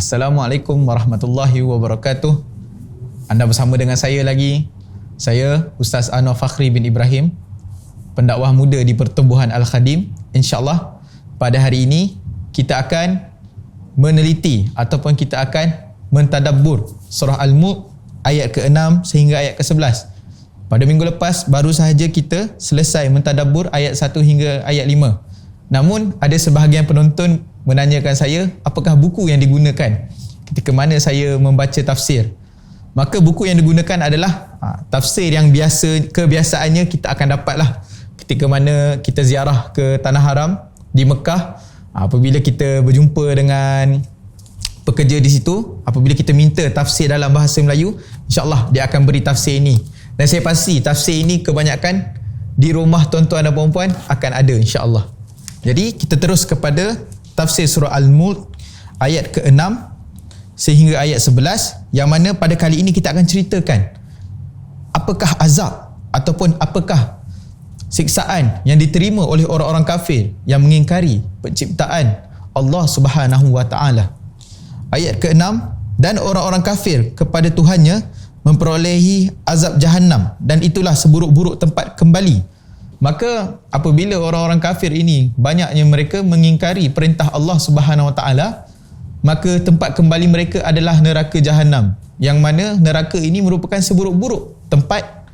Assalamualaikum warahmatullahi wabarakatuh. Anda bersama dengan saya lagi. Saya Ustaz Anwar Fakhri bin Ibrahim, pendakwah muda di Pertubuhan Al-Khadim. InsyaAllah pada hari ini kita akan meneliti ataupun kita akan mentadabbur surah Al-Mulk ayat ke-6 sehingga ayat ke-11. Pada minggu lepas baru sahaja kita selesai mentadabbur ayat 1 hingga ayat 5. Namun ada sebahagian penonton menanyakan saya apakah buku yang digunakan ketika mana saya membaca tafsir. Maka buku yang digunakan adalah tafsir yang kebiasaannya kita akan dapatlah ketika mana kita ziarah ke Tanah Haram di Mekah. Apabila kita berjumpa dengan pekerja di situ, apabila kita minta tafsir dalam bahasa Melayu, insya-Allah dia akan beri tafsir ini. Dan saya pasti tafsir ini kebanyakan di rumah tuan-tuan dan puan-puan akan ada, insya-Allah. Jadi kita terus kepada tafsir surah Al-Mulk ayat ke-6 sehingga ayat 11, yang mana pada kali ini kita akan ceritakan apakah azab ataupun apakah siksaan yang diterima oleh orang-orang kafir yang mengingkari penciptaan Allah Subhanahu wa taala. Ayat ke-6, dan orang-orang kafir kepada Tuhannya memperolehi azab Jahannam, dan itulah seburuk-buruk tempat kembali. Maka apabila orang-orang kafir ini banyaknya mereka mengingkari perintah Allah Subhanahu Wa Taala, maka tempat kembali mereka adalah neraka Jahannam, yang mana neraka ini merupakan seburuk-buruk tempat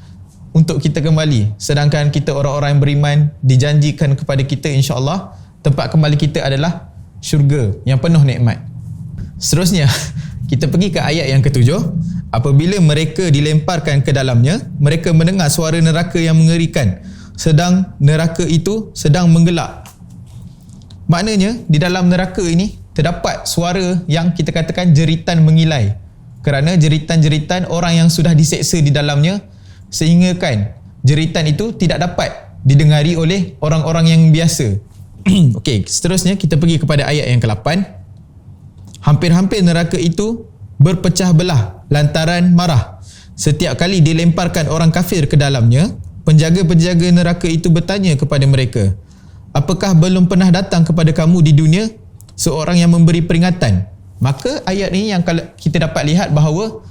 untuk kita kembali. Sedangkan kita orang-orang yang beriman dijanjikan kepada kita, insya-Allah tempat kembali kita adalah syurga yang penuh nikmat. Seterusnya kita pergi ke ayat yang ke-7. Apabila mereka dilemparkan ke dalamnya, mereka mendengar suara neraka yang mengerikan, sedang neraka itu sedang menggelak. Maknanya di dalam neraka ini terdapat suara yang kita katakan jeritan mengilai, kerana jeritan-jeritan orang yang sudah diseksa di dalamnya, sehingga kan jeritan itu tidak dapat didengari oleh orang-orang yang biasa. Okey, seterusnya kita pergi kepada ayat yang ke-8. Hampir-hampir neraka itu berpecah belah lantaran marah. Setiap kali dilemparkan orang kafir ke dalamnya, penjaga-penjaga neraka itu bertanya kepada mereka, apakah belum pernah datang kepada kamu di dunia seorang yang memberi peringatan? Maka ayat ini yang kita dapat lihat bahawa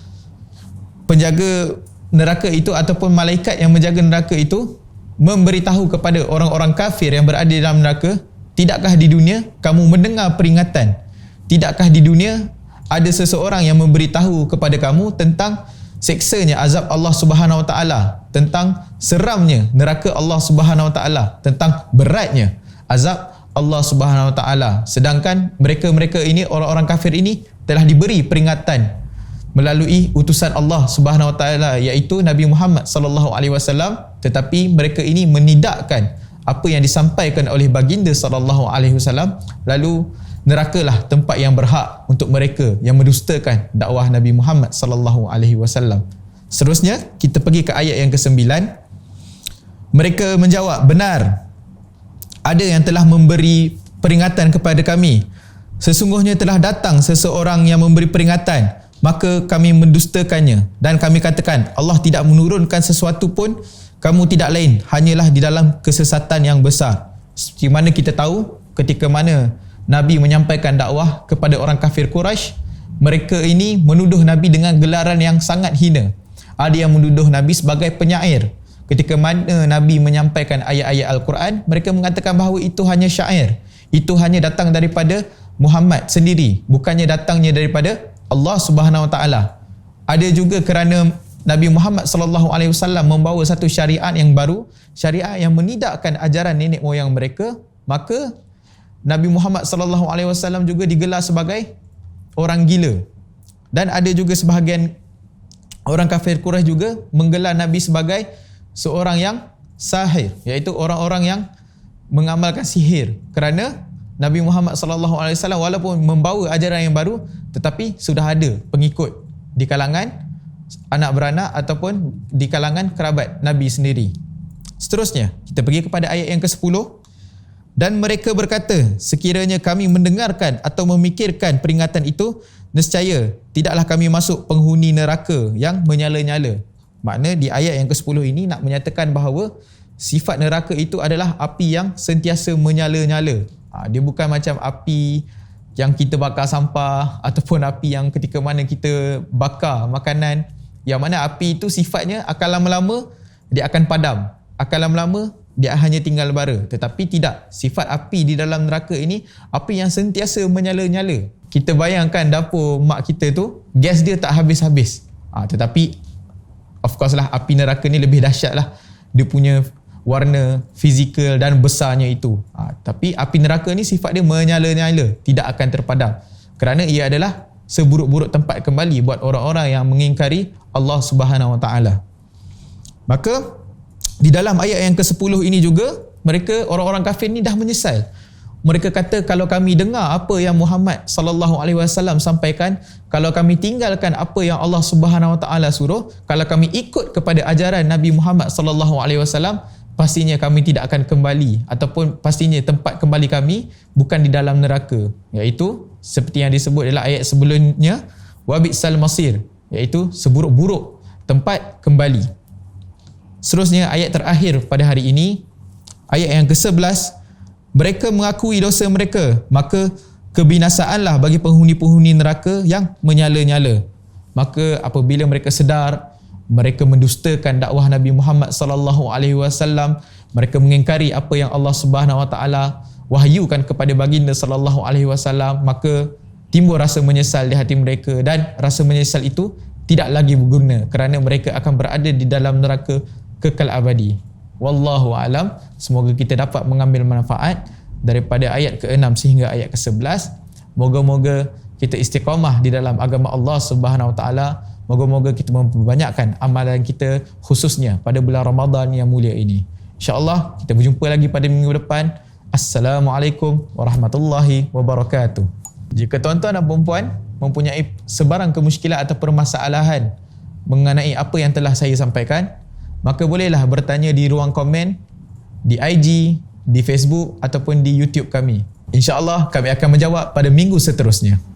penjaga neraka itu ataupun malaikat yang menjaga neraka itu memberitahu kepada orang-orang kafir yang berada di dalam neraka, tidakkah di dunia kamu mendengar peringatan? Tidakkah di dunia ada seseorang yang memberitahu kepada kamu tentang seksanya azab Allah Subhanahu Wa Taala, tentang seramnya neraka Allah Subhanahu Wa Taala, tentang beratnya azab Allah Subhanahu Wa Taala. Sedangkan mereka ini, orang-orang kafir ini telah diberi peringatan melalui utusan Allah Subhanahu Wa Taala, iaitu Nabi Muhammad sallallahu alaihi wasallam, tetapi mereka ini menidakkan apa yang disampaikan oleh baginda sallallahu alaihi wasallam, lalu nerakalah tempat yang berhak untuk mereka yang mendustakan dakwah Nabi Muhammad sallallahu alaihi wasallam. Seterusnya kita pergi ke ayat yang ke-9. Mereka menjawab, benar, ada yang telah memberi peringatan kepada kami. Sesungguhnya telah datang seseorang yang memberi peringatan, maka kami mendustakannya, dan kami katakan Allah tidak menurunkan sesuatu pun, kamu tidak lain hanyalah di dalam kesesatan yang besar. Seperti mana kita tahu ketika mana Nabi menyampaikan dakwah kepada orang kafir Quraisy, mereka ini menuduh Nabi dengan gelaran yang sangat hina. Ada yang menuduh Nabi sebagai penyair. Ketika mana Nabi menyampaikan ayat-ayat Al-Quran, mereka mengatakan bahawa itu hanya syair. Itu hanya datang daripada Muhammad sendiri, bukannya datangnya daripada Allah Subhanahu Wa Taala. Ada juga kerana Nabi Muhammad sallallahu alaihi wasallam membawa satu syariat yang baru, syariat yang menidakkan ajaran nenek moyang mereka, maka Nabi Muhammad sallallahu alaihi wasallam juga digelar sebagai orang gila. Dan ada juga sebahagian orang kafir Quraisy juga menggelar Nabi sebagai seorang yang sahir, iaitu orang-orang yang mengamalkan sihir. Kerana Nabi Muhammad sallallahu alaihi wasallam walaupun membawa ajaran yang baru, tetapi sudah ada pengikut di kalangan anak beranak ataupun di kalangan kerabat Nabi sendiri. Seterusnya kita pergi kepada ayat yang ke-10. Dan mereka berkata, sekiranya kami mendengarkan atau memikirkan peringatan itu, nescaya tidaklah kami masuk penghuni neraka yang menyala-nyala. Makna di ayat yang ke-10 ini nak menyatakan bahawa sifat neraka itu adalah api yang sentiasa menyala-nyala. Dia bukan macam api yang kita bakar sampah ataupun api yang ketika mana kita bakar makanan, yang mana api itu sifatnya akan lama-lama dia akan padam, akan lama-lama dia hanya tinggal bara. Tetapi tidak, sifat api di dalam neraka ini api yang sentiasa menyala-nyala. Kita bayangkan dapur mak kita tu, gas dia tak habis-habis. Tetapi of course lah, api neraka ni lebih dahsyat lah. Dia punya warna fizikal dan besarnya itu. Tapi api neraka ni sifat dia menyala-nyala, tidak akan terpadam. Kerana ia adalah seburuk-buruk tempat kembali buat orang-orang yang mengingkari Allah Subhanahu Wa Taala. Maka di dalam ayat yang ke-10 ini juga, mereka orang-orang kafir ni dah menyesal. Mereka kata, kalau kami dengar apa yang Muhammad sallallahu alaihi wasallam sampaikan, kalau kami tinggalkan apa yang Allah Subhanahu Wa Taala suruh, kalau kami ikut kepada ajaran Nabi Muhammad sallallahu alaihi wasallam, pastinya kami tidak akan kembali, ataupun pastinya tempat kembali kami bukan di dalam neraka, iaitu seperti yang disebut dalam ayat sebelumnya, wa bi'sal masir, iaitu seburuk-buruk tempat kembali. Seterusnya ayat terakhir pada hari ini, ayat yang ke-11, mereka mengakui dosa mereka, maka kebinasaanlah bagi penghuni-penghuni neraka yang menyala-nyala. Maka apabila mereka sedar, mereka mendustakan dakwah Nabi Muhammad sallallahu alaihi wasallam, mereka mengingkari apa yang Allah Subhanahu Wa Taala wahyukan kepada baginda sallallahu alaihi wasallam, maka timbul rasa menyesal di hati mereka, dan rasa menyesal itu tidak lagi berguna kerana mereka akan berada di dalam neraka kekal abadi. Wallahu alam. Semoga kita dapat mengambil manfaat daripada ayat ke-6 sehingga ayat ke-11. Moga-moga kita istiqamah di dalam agama Allah Subhanahu Wa Taala. Moga-moga kita memperbanyakkan amalan kita khususnya pada bulan Ramadan yang mulia ini. InsyaAllah kita berjumpa lagi pada minggu depan. Assalamualaikum warahmatullahi wabarakatuh. Jika tuan-tuan dan puan-puan mempunyai sebarang kemusykilan atau permasalahan mengenai apa yang telah saya sampaikan, maka bolehlah bertanya di ruang komen, di IG, di Facebook ataupun di YouTube kami. InsyaAllah kami akan menjawab pada minggu seterusnya.